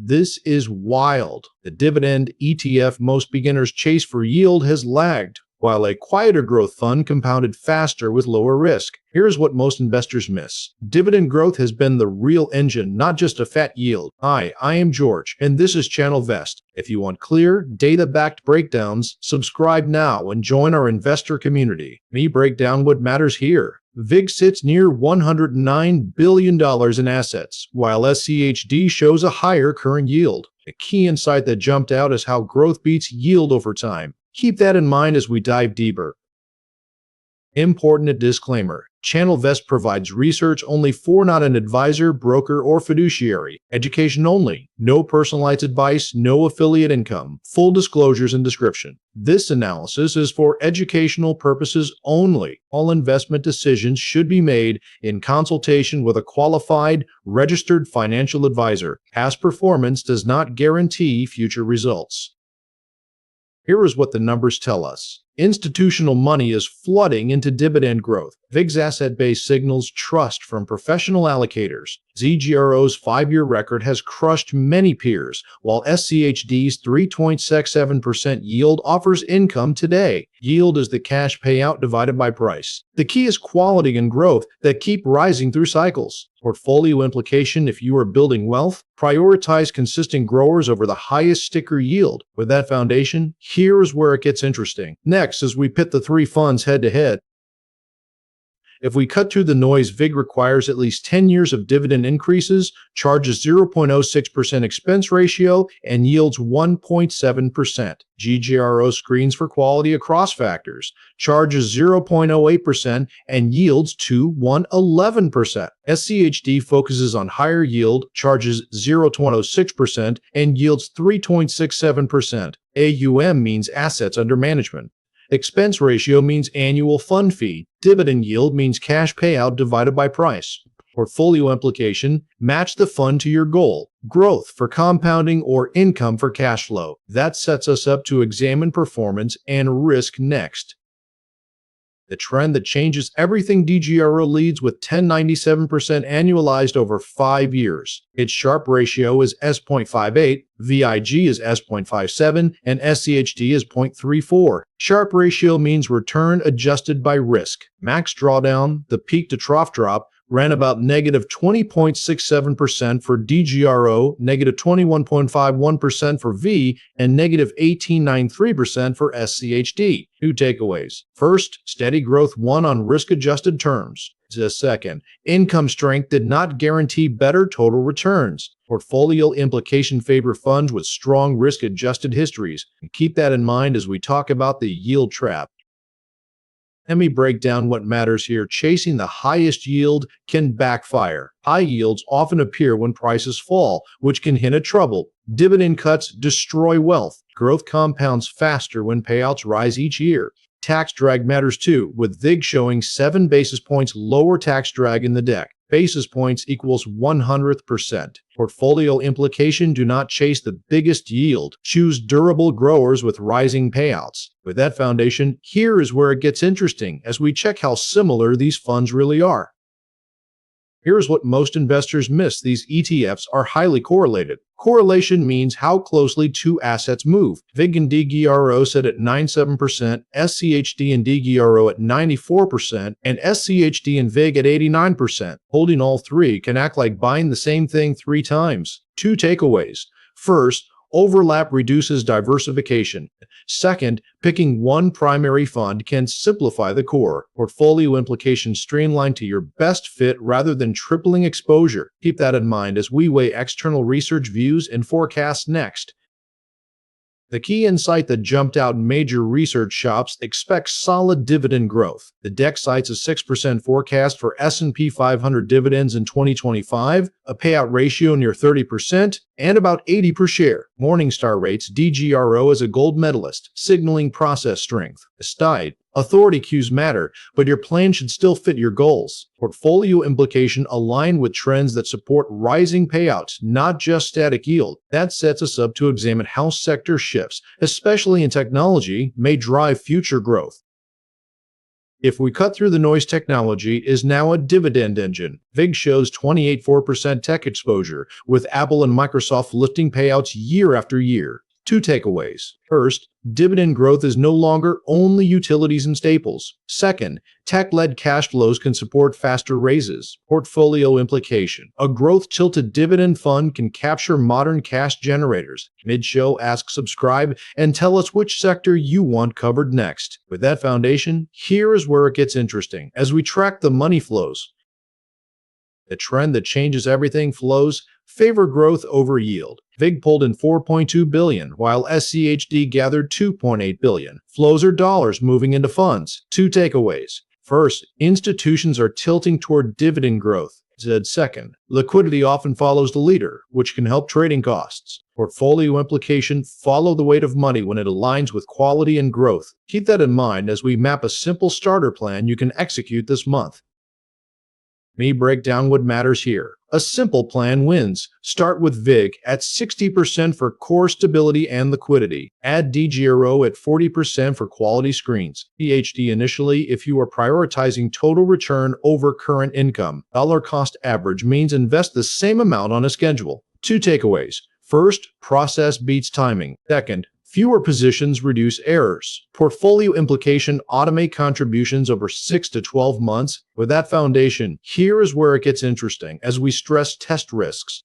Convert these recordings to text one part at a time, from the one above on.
This is wild. The dividend ETF most beginners chase for yield has lagged, while a quieter growth fund compounded faster with lower risk. Here's what most investors miss. Dividend growth has been the real engine, not just a fat yield. Hi, I am George, and this is ChannelVest. If you want clear, data-backed breakdowns, subscribe now and join our investor community. Me break down what matters here. VIG sits near $109 billion in assets, while SCHD shows a higher current yield. A key insight that jumped out is how growth beats yield over time. Keep that in mind as we dive deeper. Important disclaimer. ChannelVest provides research only for, not an advisor, broker, or fiduciary. Education only. No personalized advice, no affiliate income. Full disclosures and description. This analysis is for educational purposes only. All investment decisions should be made in consultation with a qualified, registered financial advisor. Past performance does not guarantee future results. Here is what the numbers tell us. Institutional money is flooding into dividend growth. VIG's asset base signals trust from professional allocators. ZGRO's 5-year record has crushed many peers, while SCHD's 3.67% yield offers income today. Yield is the cash payout divided by price. The key is quality and growth that keep rising through cycles. Portfolio implication: if you are building wealth, prioritize consistent growers over the highest sticker yield. With that foundation, here's where it gets interesting. Next, as we pit the three funds head-to-head. If we cut through the noise, VIG requires at least 10 years of dividend increases, charges 0.06% expense ratio, and yields 1.7%. GGRO screens for quality across factors, charges 0.08% and yields 2.11%. SCHD focuses on higher yield, charges 0.06% and yields 3.67%. AUM means assets under management. Expense ratio means annual fund fee. Dividend yield means cash payout divided by price. Portfolio implication: match the fund to your goal. Growth for compounding or income for cash flow. That sets us up to examine performance and risk next. The trend that changes everything: DGRO leads with 10.97% annualized over 5 years. Its Sharpe ratio is S.58, VIG is S.57, and SCHD is 0.34. Sharpe ratio means return adjusted by risk. Max drawdown, the peak to trough drop, ran about negative 20.67% for DGRO, negative 21.51% for V, and negative 18.93% for SCHD. 2 takeaways. First, steady growth won on risk-adjusted terms. Second, income strength did not guarantee better total returns. Portfolio implication favor funds with strong risk-adjusted histories. And keep that in mind as we talk about the yield trap. Let me break down what matters here. Chasing the highest yield can backfire. High yields often appear when prices fall, which can hint at trouble. Dividend cuts destroy wealth. Growth compounds faster when payouts rise each year. Tax drag matters too, with VIG showing 7 basis points lower tax drag in the deck. Basis points equals 100%. Portfolio implication: do not chase the biggest yield. Choose durable growers with rising payouts. With that foundation, here is where it gets interesting as we check how similar these funds really are. Here's what most investors miss: these ETFs are highly correlated. Correlation means how closely two assets move. VIG and DGRO sit at 97%, SCHD and DGRO at 94%, and SCHD and VIG at 89%. Holding all three can act like buying the same thing 3 times. 2 takeaways. First, overlap reduces diversification. Second, picking one primary fund can simplify the core. Portfolio implications: streamline to your best fit rather than tripling exposure. Keep that in mind as we weigh external research views and forecasts next. The key insight that jumped out: major research shops expect solid dividend growth. The deck cites a 6% forecast for S&P 500 dividends in 2025, a payout ratio near 30%, and about 80 per share. Morningstar rates DGRO as a gold medalist, signaling process strength. Aside, authority cues matter, but your plan should still fit your goals. Portfolio implication: align with trends that support rising payouts, not just static yield. That sets us up to examine how sector shifts, especially in technology, may drive future growth. If we cut through the noise, technology is now a dividend engine. VIG shows 28.4% tech exposure, with Apple and Microsoft lifting payouts year after year. Two takeaways. First, dividend growth is no longer only utilities and staples. Second, tech-led cash flows can support faster raises. Portfolio implication. A growth-tilted dividend fund can capture modern cash generators. Mid-show, ask, subscribe, and tell us which sector you want covered next. With that foundation, here is where it gets interesting. As we track the money flows, the trend that changes everything: flows favor growth over yield. VIG pulled in $4.2 billion, while SCHD gathered $2.8 billion. Flows are dollars moving into funds. Two takeaways. First, institutions are tilting toward dividend growth. Second, liquidity often follows the leader, which can help trading costs. Portfolio implication: follow the weight of money when it aligns with quality and growth. Keep that in mind as we map a simple starter plan you can execute this month. Me break down what matters here. A simple plan wins. Start with VIG at 60% for core stability and liquidity. Add DGRO at 40% for quality screens. PhD initially if you are prioritizing total return over current income. Dollar cost average means invest the same amount on a schedule. Two takeaways. First, process beats timing. Second, fewer positions reduce errors. Portfolio implication: automate contributions over 6 to 12 months. With that foundation, here is where it gets interesting as we stress test risks.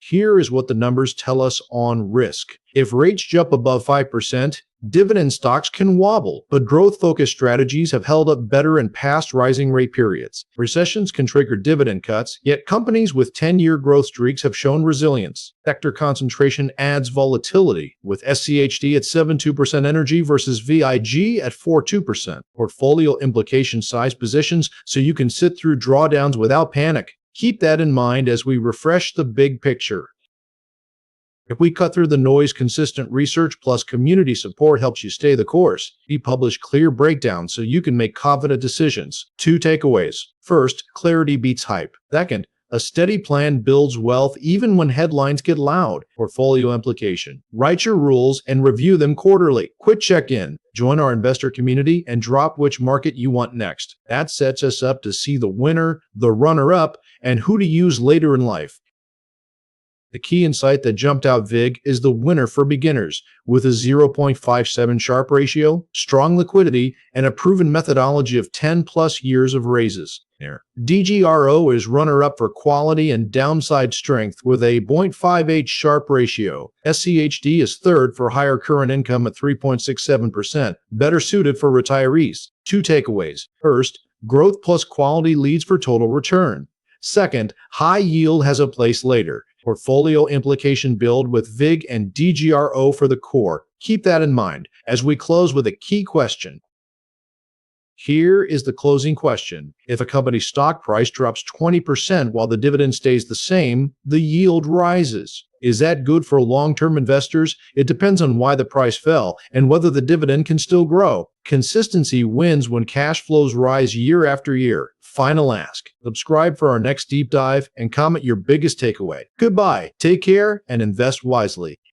Here is what the numbers tell us on risk. If rates jump above 5%, dividend stocks can wobble, but growth-focused strategies have held up better in past rising rate periods. Recessions can trigger dividend cuts, yet companies with 10-year growth streaks have shown resilience. Sector concentration adds volatility, with SCHD at 7.2% energy versus VIG at 4.2%. Portfolio implication: size positions so you can sit through drawdowns without panic. Keep that in mind as we refresh the big picture. If we cut through the noise, consistent research plus community support helps you stay the course. We publish clear breakdowns so you can make confident decisions. Two takeaways. First, clarity beats hype. Second, a steady plan builds wealth even when headlines get loud. Portfolio implication: write your rules and review them quarterly. Quick check-in. Join our investor community and drop which market you want next. That sets us up to see the winner, the runner-up, and who to use later in life. The key insight that jumped out: VIG is the winner for beginners, with a 0.57 Sharpe ratio, strong liquidity, and a proven methodology of 10+ years of raises. DGRO is runner-up for quality and downside strength with a 0.58 Sharpe ratio. SCHD is third for higher current income at 3.67%, better suited for retirees. Two takeaways. First, growth plus quality leads for total return. Second, high yield has a place later. Portfolio implication: build with VIG and DGRO for the core. Keep that in mind as we close with a key question. Here is the closing question. If a company's stock price drops 20% while the dividend stays the same, the yield rises. Is that good for long-term investors? It depends on why the price fell and whether the dividend can still grow. Consistency wins when cash flows rise year after year. Final ask. Subscribe for our next deep dive and comment your biggest takeaway. Goodbye, take care, and invest wisely.